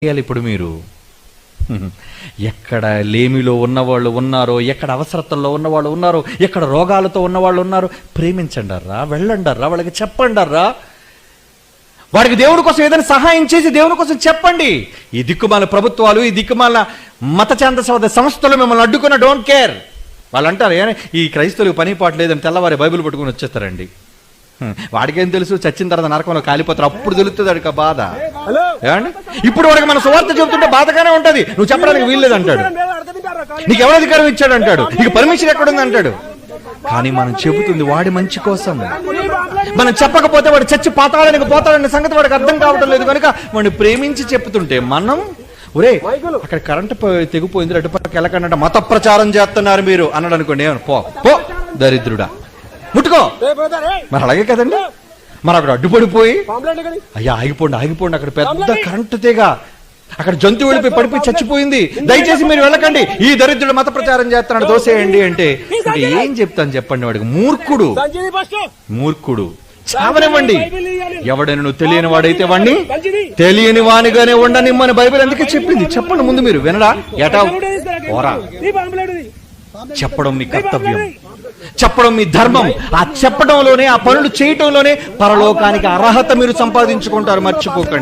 చేయాలి ఇప్పుడు మీరు? ఎక్కడ లేమిలో ఉన్నవాళ్ళు ఉన్నారో, ఎక్కడ అవసరతల్లో ఉన్నవాళ్ళు ఉన్నారో, ఎక్కడ రోగాలతో ఉన్నవాళ్ళు ఉన్నారో ప్రేమించండర్రా, వెళ్ళండర్రా, వాళ్ళకి చెప్పండర్రా. వాడికి దేవుడి కోసం ఏదైనా సహాయం చేసి దేవుని కోసం చెప్పండి. ఈ దిక్కుమాల ప్రభుత్వాలు, ఈ దిక్కుమాల మత ఛాందసవాద సంస్థలు మిమ్మల్ని అడ్డుకున్న డోంట్ కేర్. వాళ్ళు అంటారు ఈ క్రైస్తవులకు పని పాటు లేదని తెల్లవారి బైబిల్ పట్టుకుని వచ్చేస్తారండి. వాడికేం తెలుసు, చచ్చిన తర్వాత నరకంలో కాలిపోతారు, అప్పుడు తెలుస్తుంది వాడికి బాధ. ఏమండి, ఇప్పుడు వాడికి మన సువార్త చెబుతుంటే బాధగానే ఉంటది. నువ్వు చెప్పడానికి వీల్లేదు అంటాడు, నీకు ఎవరు అధికారం ఇచ్చాడు అంటాడు, నీకు పర్మిషన్ ఎక్కడుంది అంటాడు. కానీ మనం చెబుతుంది వాడి మంచి కోసం. మనం చెప్పకపోతే వాడు చచ్చి పాతాళానికి పోతాడనే సంగతి వాడికి అర్థం కావటం లేదు కనుక వాడిని ప్రేమించి చెప్తుంటే మనం ఒరే అక్కడ కరెంటు తెగిపోయింది, అటుపక్క వెళ్ళకండి, మత ప్రచారం చేస్తున్నారు మీరు అన్నాడు అనుకోండి, పో పో దరిద్రుడా, ముట్టుకో. మరి అలాగే కదండి, మరి అక్కడ అడ్డుపడిపోయి అయ్యా ఆగిపోండి, అక్కడ పెద్ద కరెంటు తీగ, అక్కడ జంతువు వెళ్ళిపోయి పడిపోయి చచ్చిపోయింది, దయచేసి మీరు వెళ్ళకండి, ఈ దరిద్రుడు మత ప్రచారం చేస్తున్నాడు, దోసేయండి అంటే ఏం చెప్తాను చెప్పండి వాడికి? మూర్ఖుడు చావనివ్వండి. ఎవడైనా నువ్వు తెలియని వాడైతే వాడిని తెలియని వానిగానే ఉండనిమ్మని బైబిల్ అందుకే చెప్పింది. చెప్పండి ముందు మీరు వినడా? ఏటా ఓరా, చెప్పడం మీ కర్తవ్యం, చెప్పడం మీ ధర్మం. ఆ చెప్పడంలోనే, ఆ పనులు చేయటంలోనే పరలోకానికి అర్హత మీరు సంపాదించుకుంటారు, మర్చిపోకండి.